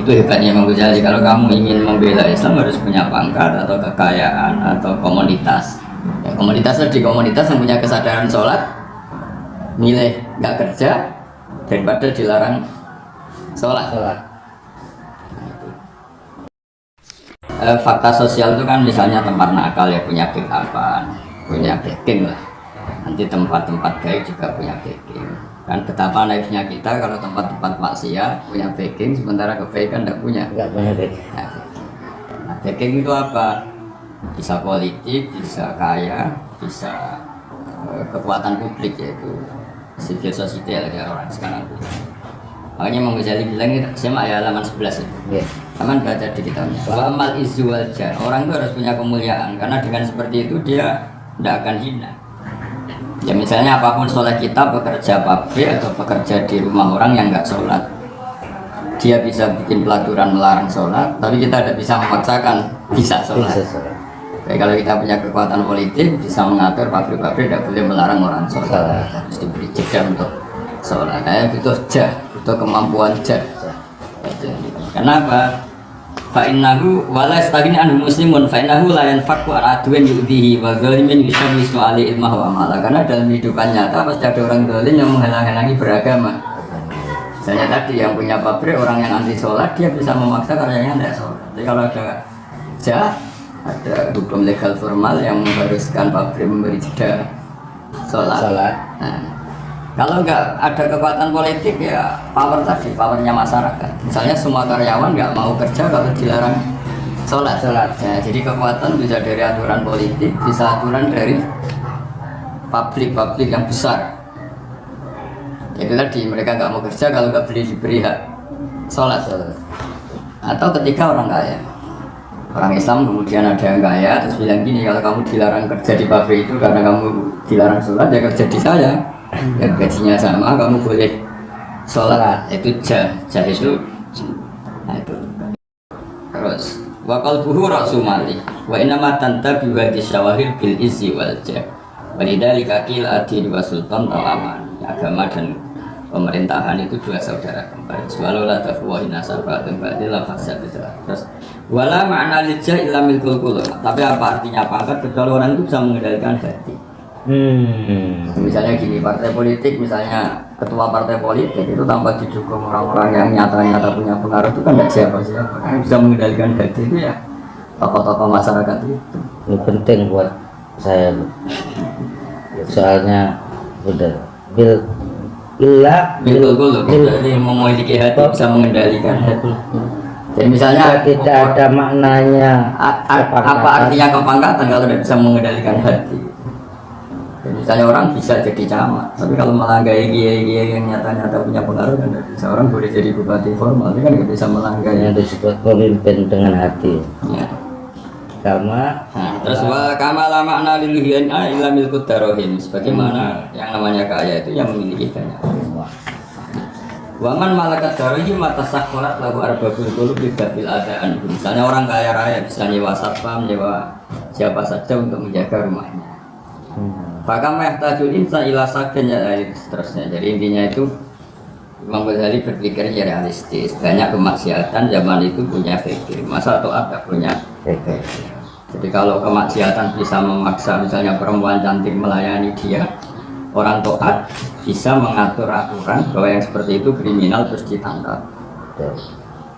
Itu hebatnya Imam Ghazali. Kalau kamu ingin membela Islam harus punya pangkat atau kekayaan atau komunitas. Ya, komunitas di komunitas yang punya kesadaran sholat, milih nggak kerja daripada dilarang sholat. Fakta sosial itu kan misalnya tempat nakal ya punya punya backing lah. Nanti tempat-tempat baik juga punya backing. Kan betapa naifnya kita kalau tempat-tempat maksiat punya backing sementara kebaikan tidak punya backing. Nah, backing itu apa? Bisa politik, bisa kaya, bisa kekuatan publik yaitu civil society ya orang sekarang. Makanya Imam Ghazali bilang ini simak ya halaman 11 itu. Taman baca di kitabnya. Wa amal izzu wal jah. Orang itu harus punya kemuliaan karena dengan seperti itu dia tidak akan hina. Ya misalnya apapun sholat kita, pekerja pabrik atau pekerja di rumah orang yang nggak sholat, dia bisa bikin pelaturan melarang sholat, tapi kita tidak bisa memaksakan bisa sholat. Kayak kalau kita punya kekuatan politik, bisa mengatur pabrik-pabrik tidak boleh melarang orang sholat, harus diberi jeda untuk sholat. Butuh jah, butuh kemampuan jah. Kenapa? Fa'innahu wala yastagni anhu muslimun fa'innahu la yanfaqu an adwin yu'dihi wa zalimin yusawwisu ali ilmah wa amala. Karena dalam kehidupan nyata pasti ada orang zalim yang menghalang-halangi beragama. Misalnya tadi yang punya pabrik, orang yang anti sholat, dia bisa memaksa karyanya tidak sholat. Jadi kalau ada jah, ada hukum legal formal yang mengharuskan pabrik memberi jeda sholat. Nah, kalau nggak ada kekuatan politik ya power tadi, powernya masyarakat. Misalnya semua karyawan nggak mau kerja kalau dilarang sholat. Nah, jadi kekuatan bisa dari aturan politik, bisa aturan dari publik yang besar. Jadi tadi mereka nggak mau kerja kalau nggak diberi hak sholat. Atau ketika orang kaya, orang Islam kemudian ada yang kaya terus bilang gini, kalau kamu dilarang kerja di pabrik itu karena kamu dilarang sholat ya kerja di saya. Ya gajinya sama, kamu boleh sholat. Itu jah itu. Nah itu. Terus wakal buhu raksumali wa inama tanta biwadi syawahir bil izzi wal jah walidhalika qil adil wa sultan talaman. Agama dan pemerintahan itu dua saudara kembar. Walau la tafwahi nasabatun ba'dil lafazat. Terus wala ma'na lijah illa milkul qulub. Tapi apa artinya pangkat kecuali orang itu bisa mengendalikan hati. Misalnya gini, partai politik, misalnya ketua partai politik itu tanpa didukung orang-orang yang nyata-nyata punya pengaruh itu kan tidak siapa-siapa. Yang bisa mengendalikan hati itu ya tokoh-tokoh masyarakat itu. Ini penting buat saya, soalnya udah bil jadi memiliki hati bisa mengendalikan hati. Jadi misalnya tidak ada maknanya apa artinya kepangkatan kalau tidak bisa mengendalikan hati. Misalnya orang bisa jadi camat, tapi kalau melanggai kiai yang nyata-nyata punya pengaruh kan tidak bisa. Orang boleh jadi bupati formal, tapi kan nggak bisa melanggai. Yang disebut pemimpin dengan hati. Ya. Sama. Terus kamala makna lilihian ila milkut darohim. Sebagaimana yang namanya kaya itu yang memiliki banyak. Waman malakat darohim atas sakwarat lagu arbabul qulub bidabil adaan. Misalnya orang kaya raya bisa nyewa satpam, nyewa siapa saja untuk menjaga rumahnya. Bahkan mahtajul insan ila sakin ya seterusnya. Jadi intinya itu Imam Ghazali berpikirnya realistis. Banyak kemaksiatan zaman itu punya fikir. Masa taat tak punya fikir. Jadi kalau kemaksiatan bisa memaksa misalnya perempuan cantik melayani dia, orang taat bisa mengatur aturan bahwa yang seperti itu kriminal terus ditangkap.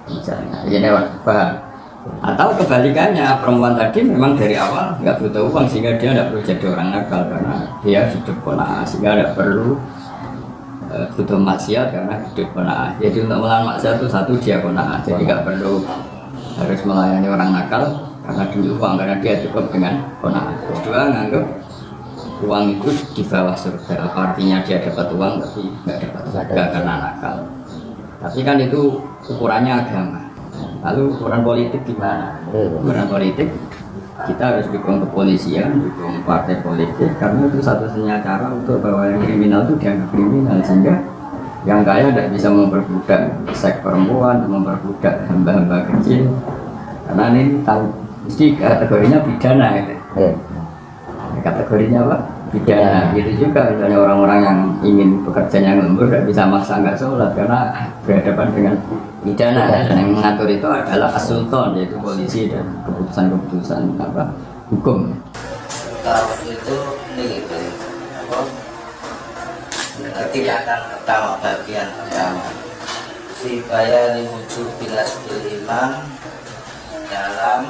Misalnya, ini paham. Atau kebalikannya, perempuan tadi memang dari awal nggak butuh uang sehingga dia tidak perlu jadi orang nakal karena dia hidup qanaah, sehingga tidak perlu butuh maksiat karena hidup qanaah. Jadi untuk melawan maksiat itu satu dia qanaah, jadi nggak perlu harus melayani orang nakal karena demi uang, karena dia cukup dengan qanaah. Kedua, nganggap uang itu di bawah surga, artinya dia dapat uang tapi nggak dapat surga karena nakal. Tapi kan itu ukurannya agama. Lalu ukuran politik gimana? Ukuran politik kita harus dukung kepolisian, dukung partai politik karena itu satu-satunya cara untuk bahwa yang kriminal itu dianggap kriminal sehingga yang kaya tidak bisa memperbudak seks perempuan, memperbudak hamba-hamba kecil karena ini tahu mesti kategorinya pidana gitu. Kategorinya apa? pidana. Gitu juga misalnya orang-orang yang ingin pekerjaan yang lembur tidak bisa maksa nggak sholat karena berhadapan dengan pidana, dan yang mengatur itu adalah as-sultan, yaitu polisi dan keputusan-keputusan apa hukum. Kalau itu ini gitu apa tindakan pertama bagian pertama si bayani wujud bilas imam dalam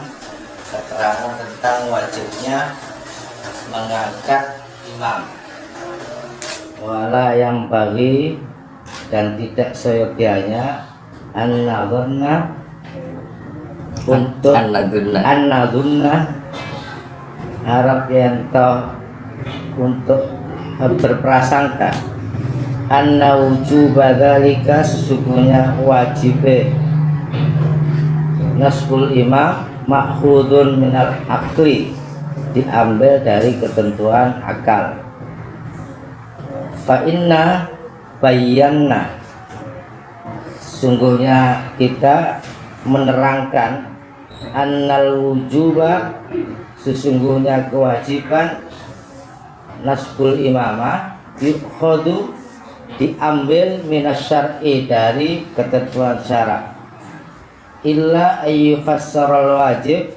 keterangan tentang wajibnya mengangkat imam wala yang bagi dan tidak seyogianya an-nadhunna untuk an-nadhunna harap yang toh untuk berprasangka anna wujuba dzalika sesungguhnya wajib nasbul imam ma'khudun minal akli diambil dari ketentuan akal. Fa inna bayyana sungguhnya kita menerangkan annal wujuba sesungguhnya kewajiban nasbul imamah yukhadu diambil minas syar'i dari ketentuan syarak illa ayyufassaral wajib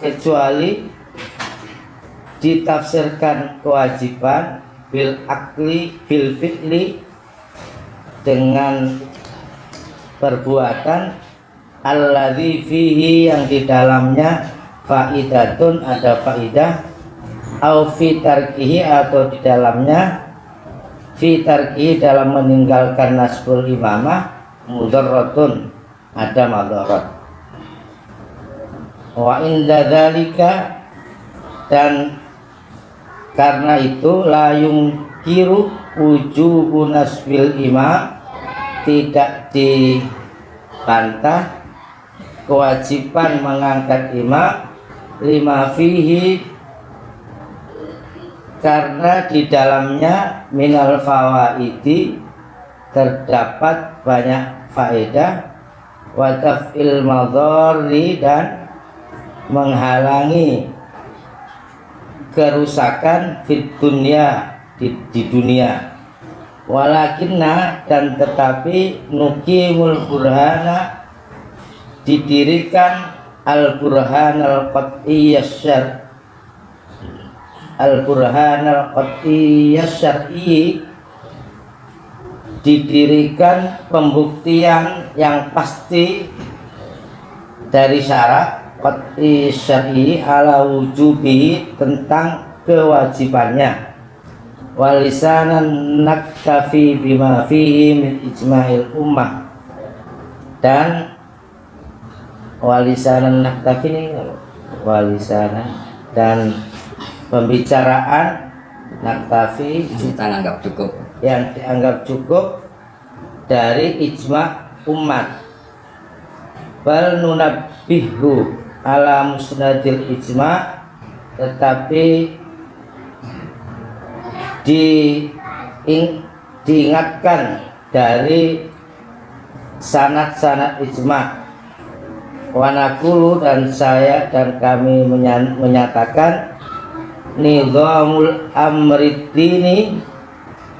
kecuali ditafsirkan kewajiban bil akli bil fi'li dengan perbuatan alladzi fihi yang di dalamnya faidatun ada faidah au fi tarkihi atau di dalamnya fi tarkihi dalam meninggalkan nasbul imamah mudarratun ada madarat wa inda dzalika dan karena itu la yungkiru wujubu nasbil imam tidak dibantah kewajiban mengangkat imam lima fihi karena di dalamnya minal fawaidi terdapat banyak faedah wa taf'il madhari dan menghalangi kerusakan fit dunya di dunia walakinna dan tetapi nukimul burhana didirikan al-burhan al-qat'iyyah syar'i didirikan pembuktian yang pasti dari syarat qat'i syar'i ala wujubi tentang kewajibannya walisanan naktafi bima fihi min ijma'il ummah dan walisanan naktafi ini walisanan dan pembicaraan naktafi Kita anggap cukup. yang dianggap cukup dari ijma' umat bal nunabbihu ala musnadil ijma' tetapi diingatkan dari sanad-sanad ijma' wa naqulu dan saya dan kami menyatakan nizamul amri dini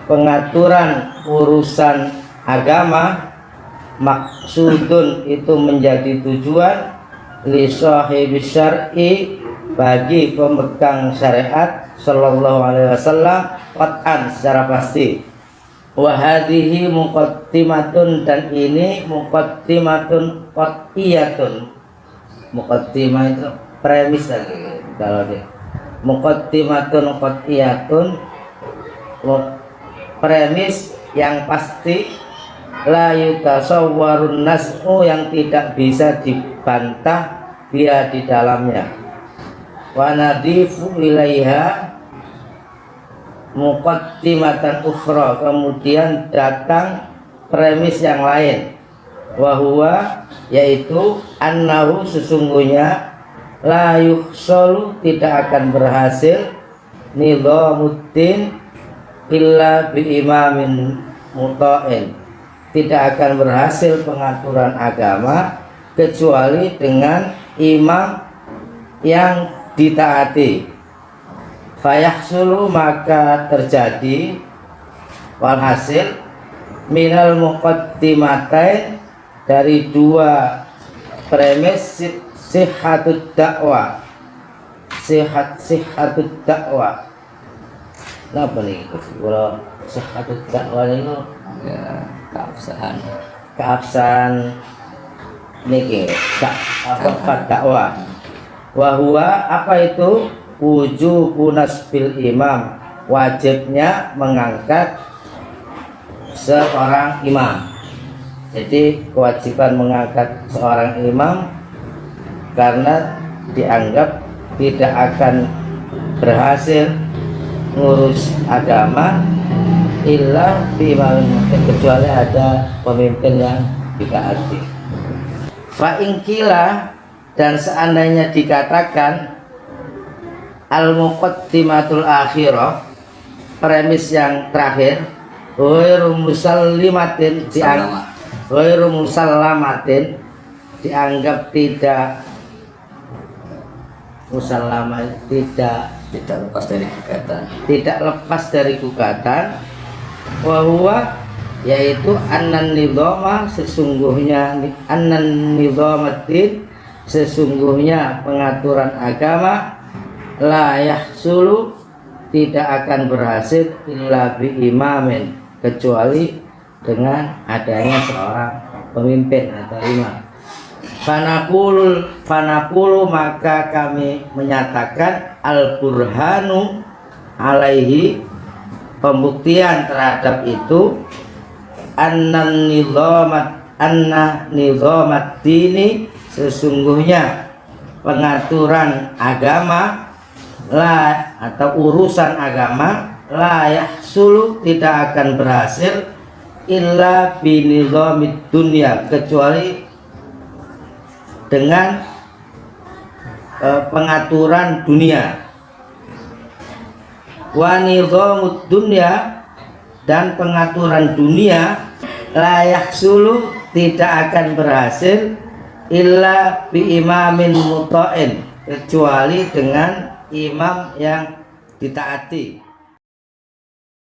pengaturan urusan agama maksudun itu menjadi tujuan li sahibis syar'i bagi pemegang syariat sallallahu alaihi wasallam qat'an secara pasti wa hadhihi muqaddimatun dan ini muqaddimatun qat'iyatun muqaddimah itu premis lagi kalau dia muqaddimatun qat'iyatun premis yang pasti la yutasawwarun nas'u yang tidak bisa dibantah dia di dalamnya wa nadifu ilaiha muqaddimatan ukhra kemudian datang premis yang lain wa huwa yaitu annahu sesungguhnya la yuhsalu tidak akan berhasil nizamuddin illa bi imamin muta'in tidak akan berhasil pengaturan agama kecuali dengan imam yang ditaati fayahsulu maka terjadi walhasil minal muqaddimatain dari dua premis sihhatud dakwah sihhatud dakwah. Napa nih kalau sihhatud dakwah itu ya keabsahan niki apa dakwah. Wahwa apa itu wujubu nasbil imam, wajibnya mengangkat seorang imam. Jadi kewajiban mengangkat seorang imam karena dianggap tidak akan berhasil ngurus agama illa kecuali ada pemimpin yang ditaati. Fa ingkila, dan seandainya dikatakan al-muqaddimatul akhirah, premis yang terakhir, ghairu musallamatin dianggap tidak musallamah, tidak lepas dari gugatan, tidak lepas dari gugatan. Wa huwa, yaitu annan nidhama, sesungguhnya annan nidhamatin, sesungguhnya pengaturan agama la yahsulu, tidak akan berhasil illa bi imamin, kecuali dengan adanya seorang pemimpin atau imam. Fanaqulu maka kami menyatakan al burhanu alaihi, pembuktian terhadap itu, anna nizamat dini, sesungguhnya pengaturan agama la atau urusan agama la yahsulu, tidak akan berhasil illa binizamid dunya, kecuali dengan pengaturan dunia. Wa nizamud dunya, dan pengaturan dunia la yahsulu, tidak akan berhasil illa bi imamin muta'in, kecuali dengan imam yang ditaati.